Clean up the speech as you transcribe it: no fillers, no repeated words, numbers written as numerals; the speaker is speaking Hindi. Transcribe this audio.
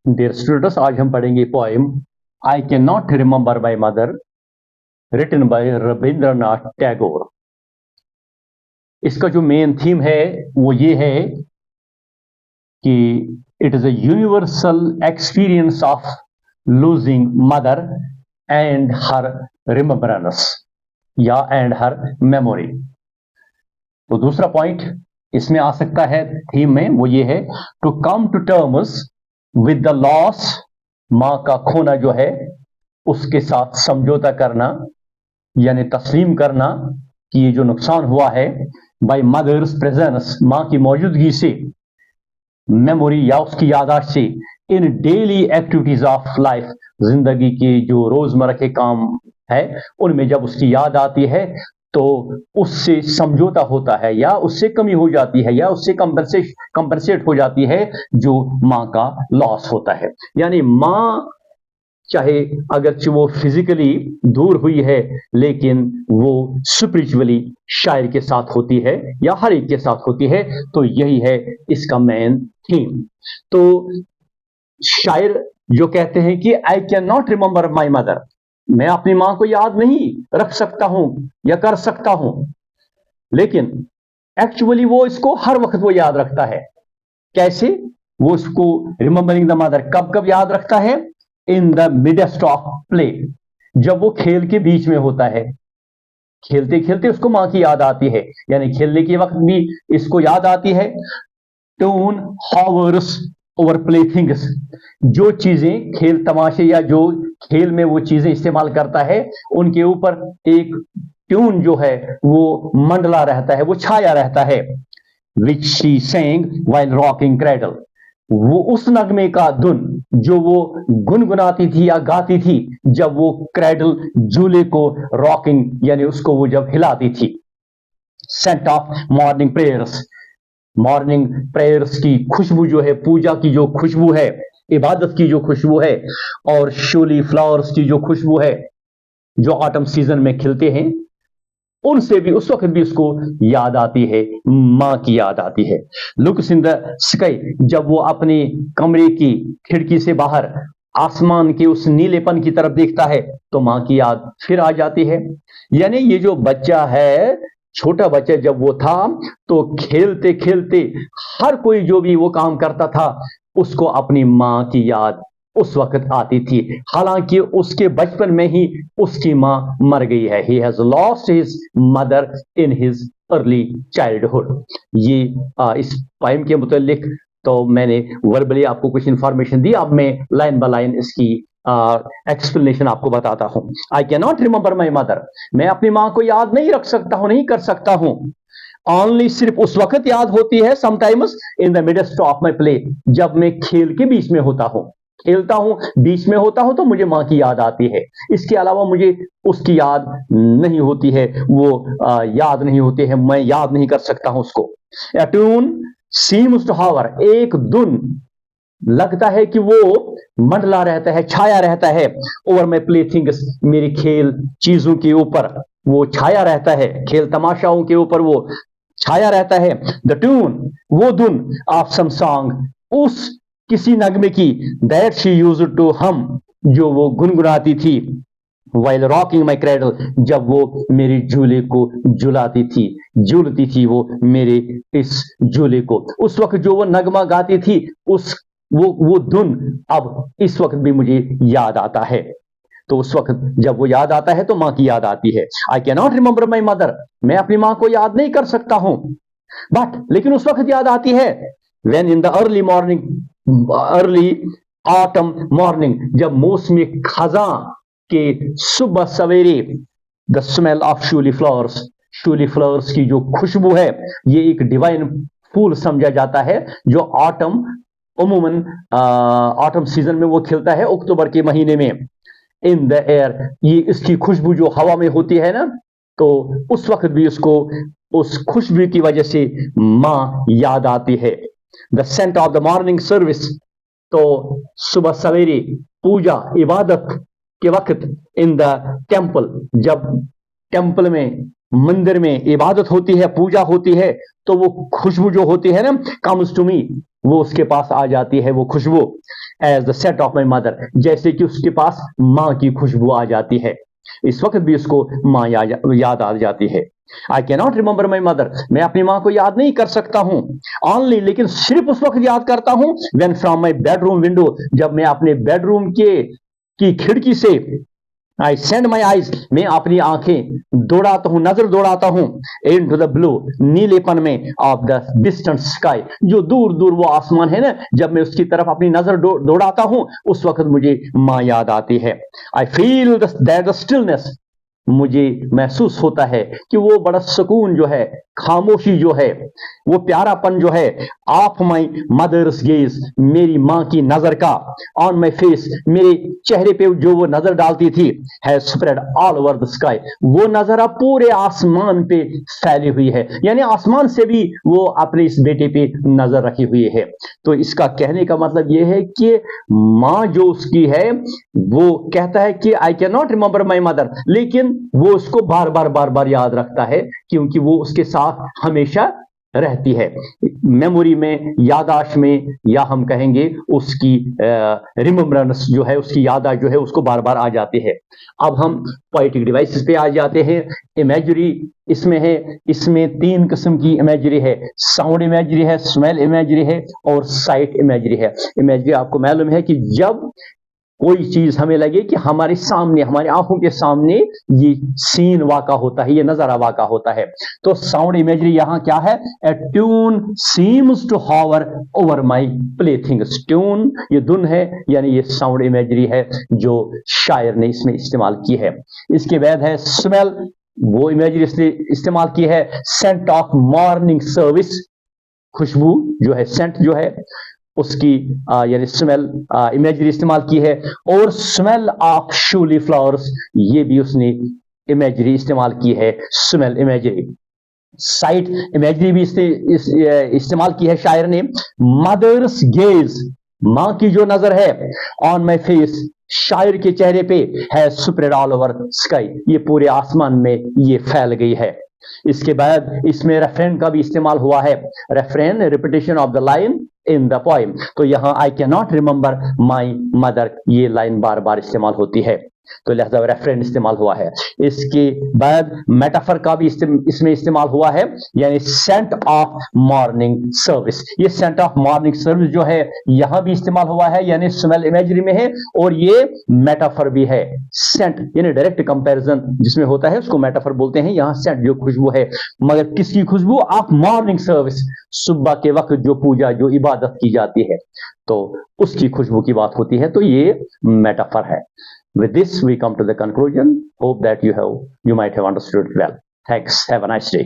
डियर स्टूडेंट्स, आज हम पढ़ेंगे poem I cannot remember my mother, written by Rabindranath Tagore. इसका जो मेन थीम है वो ये है कि it is a universal experience of losing mother and her remembrance या एंड हर मेमोरी। तो दूसरा पॉइंट इसमें आ सकता है थीम में, वो ये है to come to terms with the loss. मां का खोना जो है उसके साथ समझौता करना, यानी तस्लीम करना कि ये जो नुकसान हुआ है, बाय मदर्स प्रेजेंस, मां की मौजूदगी से, मेमोरी या उसकी यादाश्त से, इन डेली एक्टिविटीज ऑफ लाइफ, जिंदगी के जो रोजमर्रा के काम है उनमें जब उसकी याद आती है तो उससे समझौता होता है या उससे कमी हो जाती है या उससे कंपनसेट हो जाती है जो मां का लॉस होता है। यानी मां चाहे अगरचे वो फिजिकली दूर हुई है लेकिन वो स्पिरिचुअली शायर के साथ होती है या हर एक के साथ होती है। तो यही है इसका मेन थीम। तो शायर जो कहते हैं कि आई cannot remember my mother, मैं अपनी मां को याद नहीं रख सकता हूं या कर सकता हूं, लेकिन एक्चुअली वो इसको हर वक्त वो याद रखता है। कैसे? वो इसको रिमेंबरिंग द मदर कब कब याद रखता है? In the midst of play, जब वो खेल के बीच में होता है, खेलते खेलते उसको मां की याद आती है, यानी खेलने के वक्त भी इसको याद आती है। टून हॉवर्स ओवर प्ले थिंग्स, जो चीजें खेल तमाशे या जो खेल में वो चीजें इस्तेमाल करता है उनके ऊपर एक ट्यून जो है वो मंडला रहता है, वो छाया रहता है। Which she sang while rocking cradle, वो उस नगमे का धुन जो वो गुनगुनाती थी या गाती थी जब वो क्रेडल झूले को रॉकिंग यानी उसको वो जब हिलाती थी। Scent of morning prayers, morning prayers की खुशबू जो है, पूजा की जो खुशबू है, इबादत की जो खुशबू है, और शोली फ्लावर्स की जो खुशबू है जो ऑटम सीजन में खिलते हैं, उनसे भी उस वक्त भी उसको याद आती है, मां की याद आती है। लुक्स इन द स्काई, जब वो अपने कमरे की खिड़की से बाहर आसमान के उस नीलेपन की तरफ देखता है तो मां की याद फिर आ जाती है। यानी ये जो बच्चा है, छोटा बच्चा जब वो था तो खेलते खेलते हर कोई जो भी वो काम करता था उसको अपनी मां की याद उस वक्त आती थी, हालांकि उसके बचपन में ही उसकी मां मर गई है। He has lost his mother in his early childhood. ये इस पोएम के मुतालिक तो मैंने वर्बली आपको कुछ इंफॉर्मेशन दी, अब मैं लाइन बाय लाइन इसकी एक्सप्लेनेशन आपको बताता हूं। आई cannot remember my mother, मैं अपनी मां को याद नहीं रख सकता हूं, नहीं कर सकता हूं। ओनली, सिर्फ उस वक्त याद होती है, sometimes in the midst of my play, जब मैं खेल के बीच में होता हूं, खेलता हूं, बीच में होता हूं तो मुझे मां की याद आती है। इसके अलावा मुझे उसकी याद नहीं होती है, वो याद नहीं होती है, मैं याद नहीं कर सकता हूं उसको। A tune seems to hover, एक धुन लगता है कि वो मंडला रहता है, छाया रहता है, ओवर माई प्ले थिंग्स, मेरी खेल चीजों के ऊपर वो छाया रहता है, खेल तमाशाओं के ऊपर वो छाया रहता है। द ट्यून, वो धुन, ऑफ सम सॉन्ग, उस किसी नगमे की, दैट शी यूज्ड टू हम, जो वो गुनगुनाती थी, वाइल रॉकिंग माई क्रेडल, जब वो मेरे झूले को झुलाती थी, झूलती थी वो मेरे इस झूले को। उस वक्त जो वो नगमा गाती थी, उस वो धुन अब इस वक्त भी मुझे याद आता है। तो उस वक्त जब वो याद आता है तो मां की याद आती है। आई cannot remember my mother, मैं अपनी मां को याद नहीं कर सकता हूं, बट लेकिन उस वक्त याद आती है when in the early morning, early autumn morning, जब मौसमी खजा के सुबह सवेरे, the smell of shiuli flowers, shiuli flowers की जो खुशबू है, ये एक डिवाइन फूल समझा जाता है जो ऑटम, उमूमन ऑटम सीजन में वो खिलता है अक्टूबर के महीने में। इन द एयर, ये इसकी खुशबू जो हवा में होती है ना, तो उस वक्त भी उसको उस खुशबू की वजह से मां याद आती है। The scent of the morning service, तो सुबह सवेरे पूजा इबादत के वक्त, इन द टेम्पल, जब टेम्पल में, मंदिर में इबादत होती है, पूजा होती है, तो वो खुशबू जो होती है ना, कम्स टू मी, वो उसके पास आ जाती है वो खुशबू। As the scent of my mother, जैसे कि उसके पास माँ की खुशबू आ जाती है। इस वक्त भी उसको माँ याद आ जाती है। आई cannot remember my mother, मैं अपनी माँ को याद नहीं कर सकता हूँ। ओनली, लेकिन सिर्फ उस वक्त याद करता हूँ when from my bedroom window, जब मैं अपने बेडरूम की खिड़की से आई सेंड माई आईज, मैं अपनी आंखें दौड़ाता हूं, नजर दौड़ाता हूं इन टू द ब्लू, नीलेपन में ऑफ द डिस्टेंट स्काई, जो दूर दूर वो आसमान है ना, जब मैं उसकी तरफ अपनी नजर दौड़ाता हूं उस वक्त मुझे माँ याद आती है। I feel that the stillness, मुझे महसूस होता है कि वो बड़ा सुकून जो है, खामोशी जो है, वो प्यारापन जो है, ऑफ माई मदर्स गेज, मेरी माँ की नजर का, ऑन माई फेस, मेरे चेहरे पे जो वो नजर डालती थी, has spread all over the sky, वो नजर अब पूरे आसमान पे फैली हुई है, यानी आसमान से भी वो अपने इस बेटे पे नजर रखी हुई है। तो इसका कहने का मतलब ये है कि माँ जो उसकी है, वो कहता है कि आई cannot remember my mother, लेकिन वो उसको बार बार याद रखता है, क्योंकि वो उसके साथ हमेशा रहती है, मेमोरी में, यादाश्त में, या हम कहेंगे उसकी रिमेम्बरेंस जो है, उसकी यादाश्त जो है उसको बार बार आ जाती है। अब हम पोएटिक डिवाइसेस पे आ जाते हैं। इमेजरी इसमें है, इसमें 3 किस्म की इमेजरी है, साउंड इमेजरी है, स्मेल इमेजरी है और साइट इमेजरी है। इमेजरी आपको मालूम है कि जब कोई चीज हमें लगे कि हमारे सामने, हमारी आंखों के सामने ये सीन वाका होता है, ये नजारा वाका होता है, तो साउंड इमेजरी यहां क्या है? A tune seems to hover over my playthings. Tune ये धुन है, यानी ये साउंड इमेजरी है जो शायर ने इसमें इस्तेमाल की है। इसके बाद है स्मेल, वो इमेजरी इसने इस्तेमाल की है, सेंट ऑफ मॉर्निंग सर्विस, खुशबू जो है, सेंट जो है उसकी यानी स्मेल इमेजरी इस्तेमाल की है, और स्मेल ऑफ शूली फ्लावर्स, ये भी उसने इमेजरी इस्तेमाल की है, स्मेल इमेजरी। साइट इमेजरी भी इस्तेमाल की है शायर ने, मदर्स गेज, मां की जो नजर है, ऑन माई फेस, शायर के चेहरे पे है, स्प्रेड ऑल ओवर स्काई, ये पूरे आसमान में ये फैल गई है। इसके बाद इसमें रेफरेन का भी इस्तेमाल हुआ है, refrain repetition of the line in the poem, तो यहां आई cannot remember my mother, ये लाइन बार बार इस्तेमाल होती है, तो लिहाजा रेफरेंस इस्तेमाल हुआ है। इसके बाद मेटाफर का भी इसमें इस्तेमाल हुआ है, यानी सेंट ऑफ मॉर्निंग सर्विस, ये सेंट ऑफ मॉर्निंग सर्विस जो है यहां भी इस्तेमाल हुआ है, यानी स्मेल इमेजरी में है, और ये मेटाफर भी है। सेंट यानी डायरेक्ट कंपैरिजन जिसमें होता है उसको मेटाफर बोलते हैं, यहां सेंट जो खुशबू है, मगर किसकी खुशबू? ऑफ मॉर्निंग सर्विस, सुबह के वक्त जो पूजा, जो इबादत की जाती है, तो उसकी खुशबू की बात होती है, तो ये मेटाफर है। With this, we come to the conclusion. Hope that you might have understood well. Thanks. Have a nice day.